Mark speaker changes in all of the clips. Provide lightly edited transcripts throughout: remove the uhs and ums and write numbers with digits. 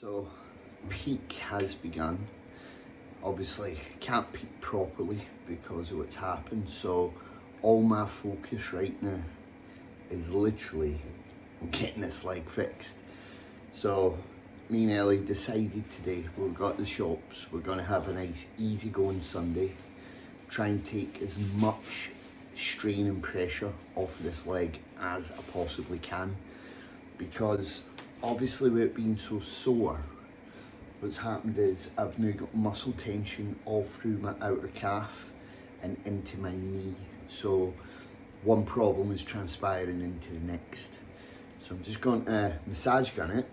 Speaker 1: So peak has begun. Obviously can't peak properly because of what's happened, so all my focus right now is literally getting this leg fixed. So me and Ellie decided today we've got the shops, we're going to have a nice easy going Sunday, try and take as much strain and pressure off of this leg as I possibly can, because obviously with it being so sore, what's happened is I've now got muscle tension all through my outer calf and into my knee. So one problem is transpiring into the next. So I'm just going to massage gun it,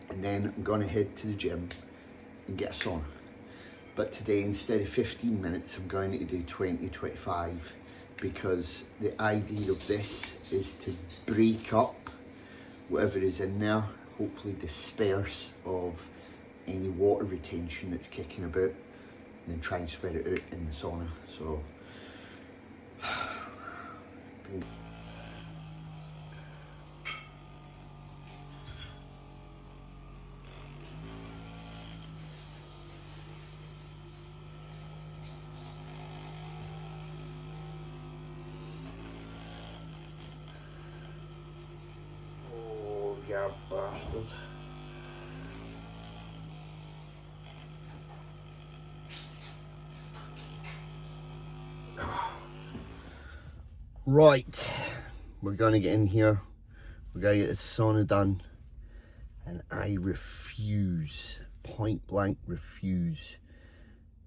Speaker 1: and then I'm going to head to the gym and get a sauna. But today, instead of 15 minutes, I'm going to do 20-25, because the idea of this is to break up whatever is in there, hopefully disperse of any water retention that's kicking about, and then try and sweat it out in the sauna. So oh, yeah, bastard. Right, we're gonna get in here, we're gonna get this sauna done, and I refuse, point blank refuse,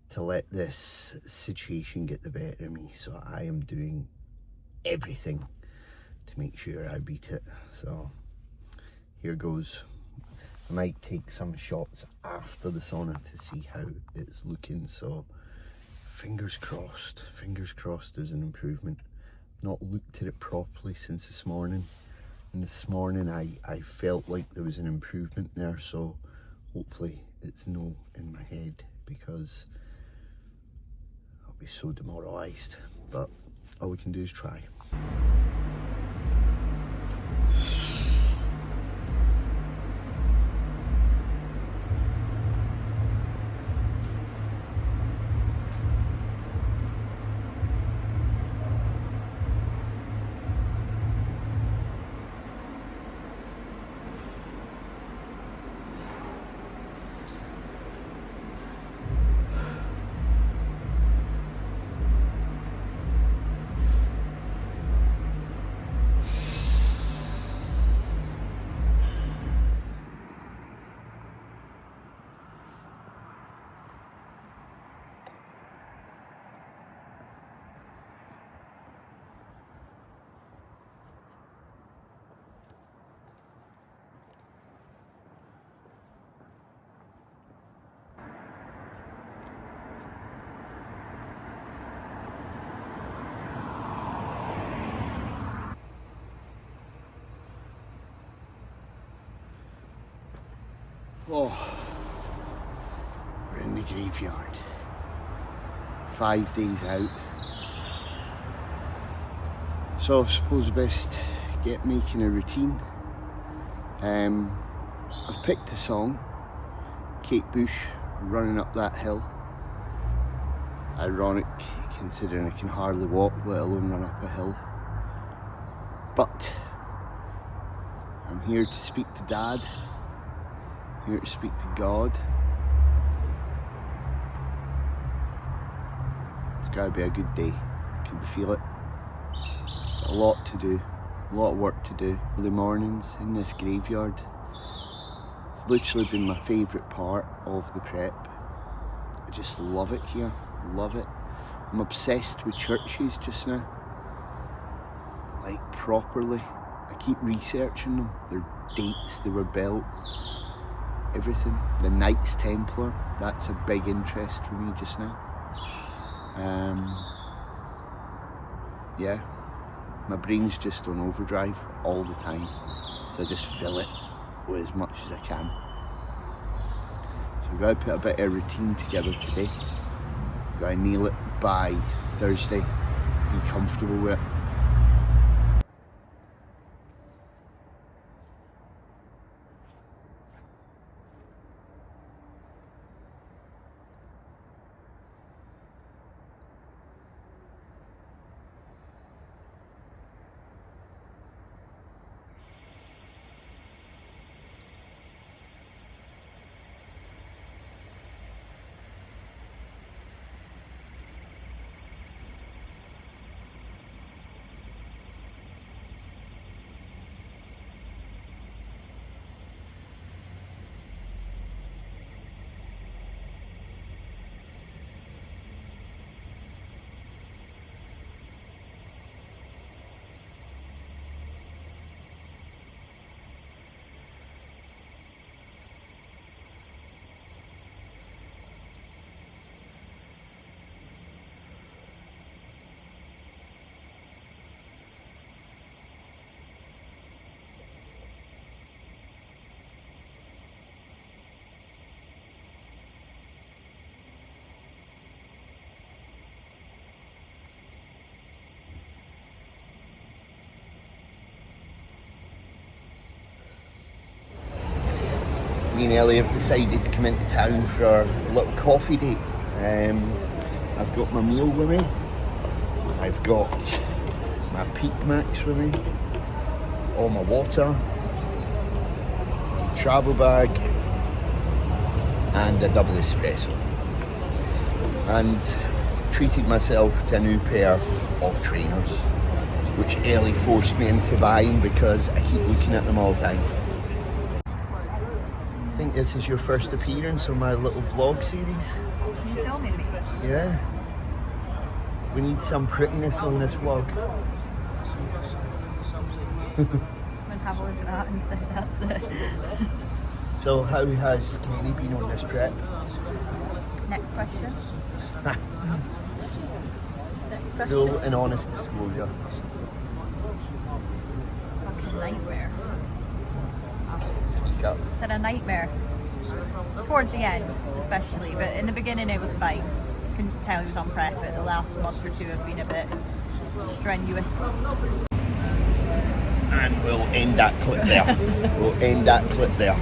Speaker 1: to let this situation get the better of me. So I am doing everything to make sure I beat it. So here goes. I might take some shots after the sauna to see how it's looking, so fingers crossed there's an improvement. Not looked at it properly since this morning, and this morning I felt like there was an improvement there, so hopefully it's no in my head, because I'll be so demoralised. But all we can do is try. Oh, we're in the graveyard. 5 days out. So I suppose best get making a routine. I've picked a song, Kate Bush, Running Up That Hill. Ironic, considering I can hardly walk, let alone run up a hill. But I'm here to speak to Dad. Here to speak to God. It's gotta be a good day. I can feel it. Got a lot to do, a lot of work to do. Early mornings in this graveyard. It's literally been my favourite part of the prep. I just love it here, love it. I'm obsessed with churches just now. Like properly. I keep researching them, their dates they were built. Everything. The Knights Templar, that's a big interest for me just now. Yeah, my brain's just on overdrive all the time, so I just fill it with as much as I can. So we've got to put a bit of a routine together today. We've got to nail it by Thursday, be comfortable with it. me and Ellie have decided to come into town for a little coffee date. I've got my meal with me, I've got my Peak Max with me, all my water, travel bag, and a double espresso. And treated myself to a new pair of trainers, which Ellie forced me into buying because I keep looking at them all the time. I think this is your first appearance on my little vlog series.
Speaker 2: You filming me?
Speaker 1: Yeah. We need some prettiness on this vlog.
Speaker 2: I'm gonna have a look at that instead, that's it.
Speaker 1: So how has Kenny been on this trip?
Speaker 2: Next question. Next question.
Speaker 1: Full and honest disclosure.
Speaker 2: Fucking nightmare.
Speaker 1: Speak up.
Speaker 2: It's a nightmare. Towards the end, especially, but in the beginning it was fine. You can tell he was on prep, but the last month or two have been a bit strenuous.
Speaker 1: And we'll end that clip there. We'll end that clip there.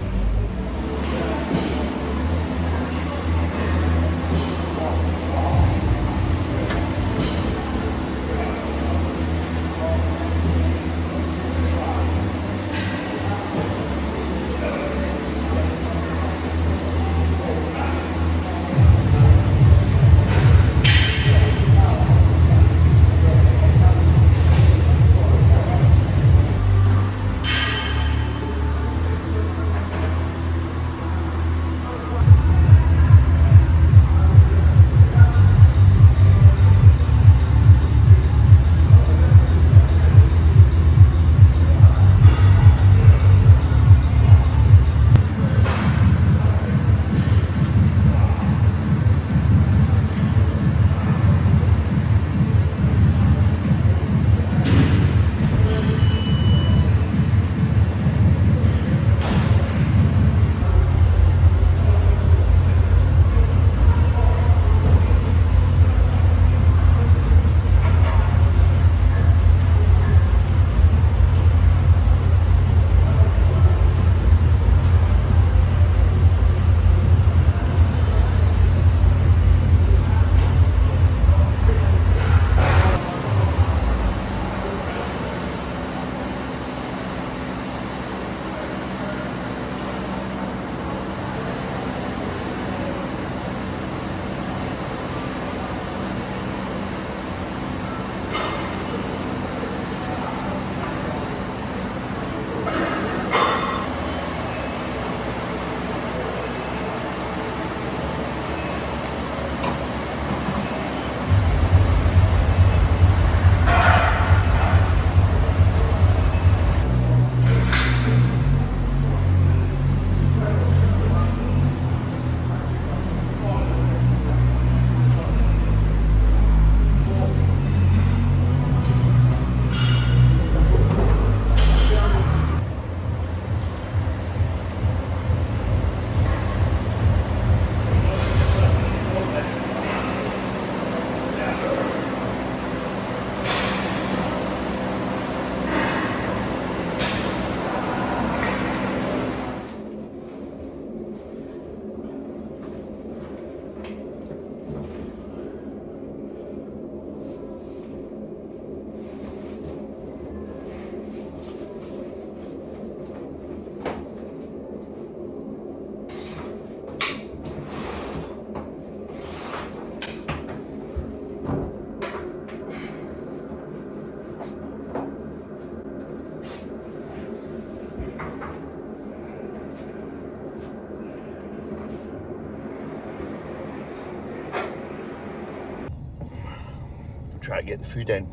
Speaker 1: Try to get the food in,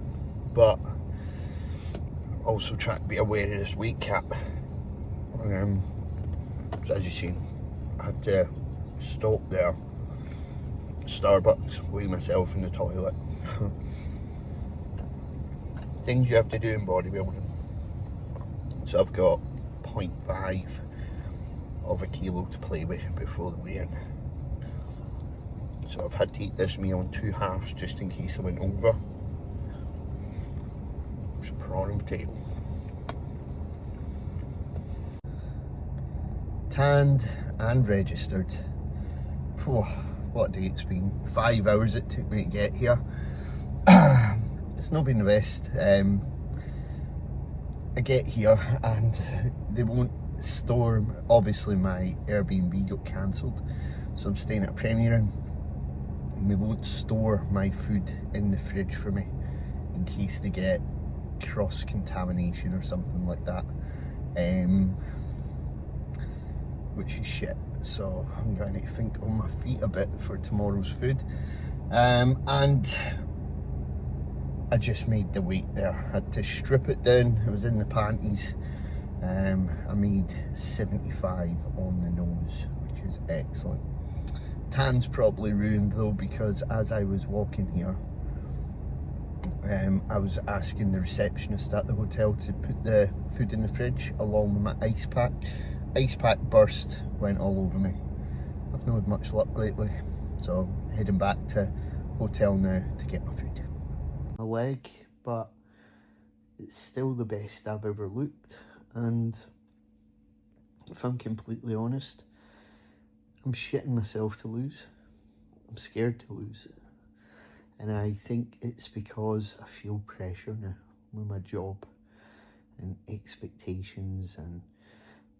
Speaker 1: but also try to be aware of this weight cap. So as you've seen, I had to stop there, Starbucks, weigh myself in the toilet. Things you have to do in bodybuilding. So I've got 0.5 of a kilo to play with before the weigh-in. So I've had to eat this meal in 2 halves just in case I went over. It's prawn and potato. tanned and registered. Phew, what a day it's been. 5 hours it took me to get here. It's not been the best. I get here and they won't store, obviously my Airbnb got cancelled, so I'm staying at a Premier Inn, and they won't store my food in the fridge for me in case they get cross-contamination or something like that, which is shit. So I'm going to think on my feet a bit for tomorrow's food. And I just made the weight there. I had to strip it down. I was in the panties. I made 75 on the nose, which is excellent. Tan's probably ruined though, because as I was walking here, I was asking the receptionist at the hotel to put the food in the fridge along with my ice pack. Ice pack burst, went all over me. I've not had much luck lately, so heading back to hotel now to get my food. My leg, but it's still the best I've ever looked, and if I'm completely honest, I'm shitting myself to lose. I'm scared to lose. And I think it's because I feel pressure now with my job and expectations and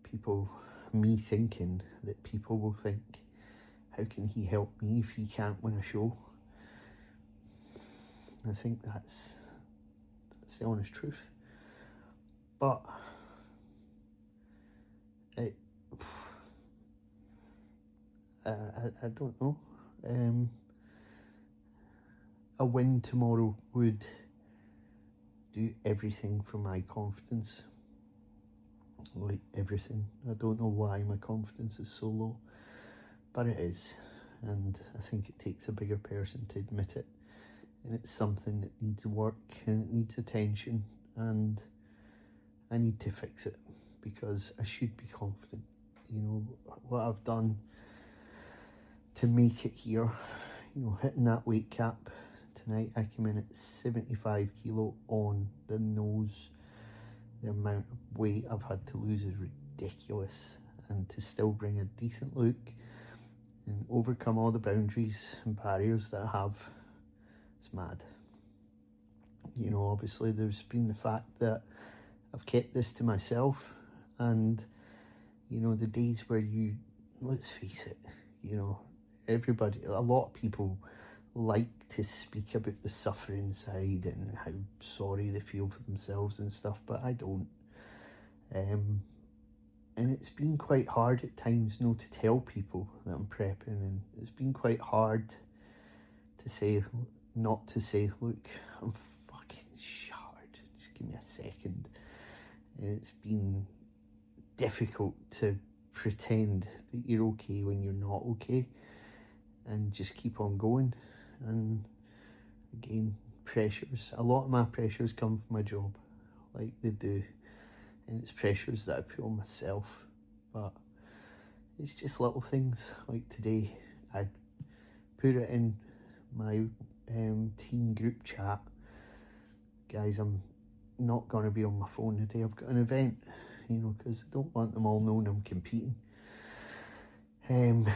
Speaker 1: people, me thinking that people will think, how can he help me if he can't win a show? I think that's the honest truth. But I don't know. A win tomorrow would do everything for my confidence. Like everything. I don't know why my confidence is so low, but it is, and I think it takes a bigger person to admit it, and it's something that needs work and it needs attention, and I need to fix it because I should be confident. You know, what I've done to make it here, you know, hitting that weight cap tonight, I came in at 75 kilo on the nose. The amount of weight I've had to lose is ridiculous, and to still bring a decent look and overcome all the boundaries and barriers that I have, it's mad. You know, obviously there's been the fact that I've kept this to myself, and you know, the days where you, let's face it, you know, everybody, a lot of people like to speak about the suffering side and how sorry they feel for themselves and stuff, but I don't. And it's been quite hard at times, you know, to tell people that I'm prepping, and it's been quite hard to say, not to say, look, I'm fucking shattered, just give me a second. And it's been difficult to pretend that you're okay when you're not okay, and just keep on going. And again, pressures, a lot of my pressures come from my job, like they do, and it's pressures that I put on myself, but it's just little things. Like today, I put it in my team group chat, guys, I'm not going to be on my phone today, I've got an event, you know, because I don't want them all knowing I'm competing, in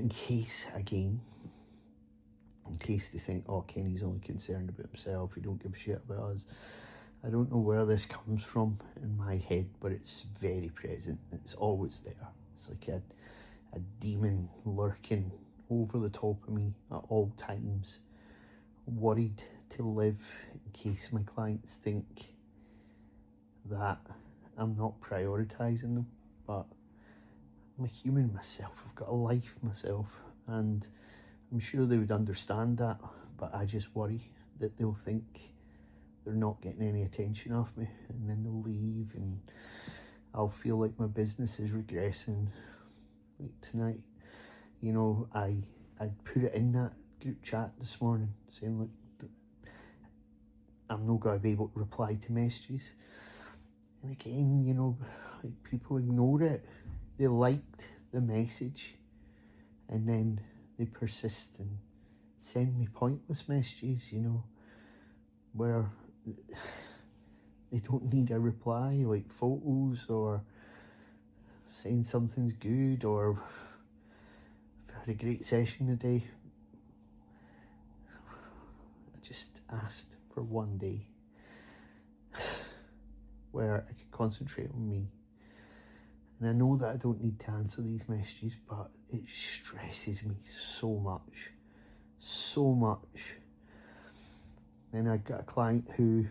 Speaker 1: case they think, oh, Kenny's only concerned about himself, he don't give a shit about us. I don't know where this comes from in my head, but it's very present. It's always there. It's like a demon lurking over the top of me at all times, worried to live in case my clients think that I'm not prioritising them. But I'm a human myself, I've got a life myself, and I'm sure they would understand that, but I just worry that they'll think they're not getting any attention off me, and then they'll leave, and I'll feel like my business is regressing. Like tonight, you know, I put it in that group chat this morning saying, look, I'm not going to be able to reply to messages. And again, you know, like people ignore it. They liked the message, and then they persist and send me pointless messages, you know, where they don't need a reply, like photos or saying something's good or I've had a great session today. I just asked for one day where I could concentrate on me. And I know that I don't need to answer these messages, but it stresses me so much. So much. Then I got a client who,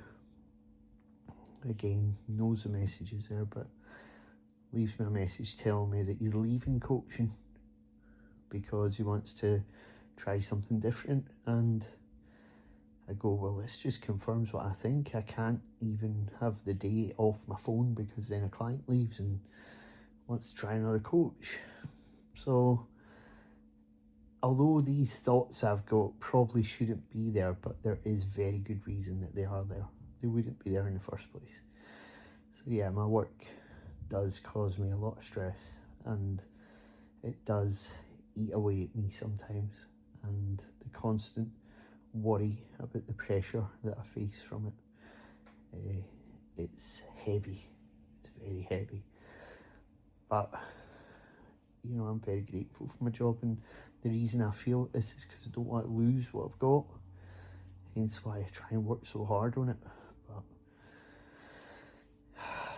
Speaker 1: again, knows the messages there, but leaves me a message telling me that he's leaving coaching because he wants to try something different. And I go, well, this just confirms what I think. I can't even have the day off my phone because then a client leaves and wants to try another coach. So, although these thoughts I've got probably shouldn't be there, but there is very good reason that they are there. They wouldn't be there in the first place. So yeah, my work does cause me a lot of stress, and it does eat away at me sometimes, and the constant worry about the pressure that I face from it, it's heavy. It's very heavy. But you know, I'm very grateful for my job, and the reason I feel this is because I don't want to lose what I've got, hence why I try and work so hard on it. But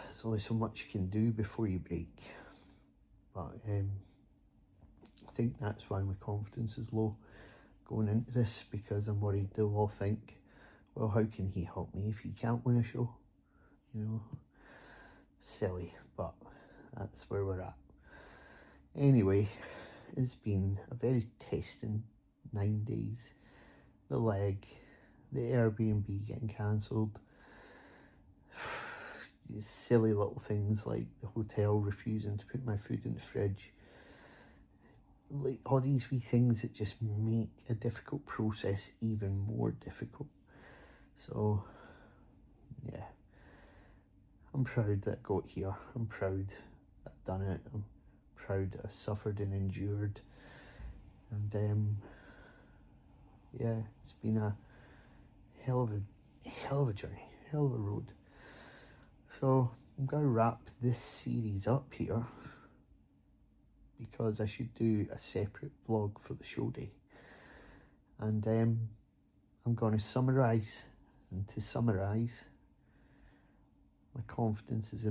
Speaker 1: there's only so much you can do before you break. But I think that's why my confidence is low going into this, because I'm worried they'll all think, well, how can he help me if he can't win a show? You know, silly, but that's where we're at. Anyway, it's been a very testing 9 days. The leg, the Airbnb getting cancelled, these silly little things like the hotel refusing to put my food in the fridge. Like all these wee things that just make a difficult process even more difficult. So, yeah, I'm proud that I got here. I'm proud that I've done it. I'm proud that I suffered and endured. And yeah, it's been a hell of a journey, hell of a road. So I'm going to wrap this series up here, because I should do a separate vlog for the show day. And I'm going to summarise. And to summarise, my confidence is in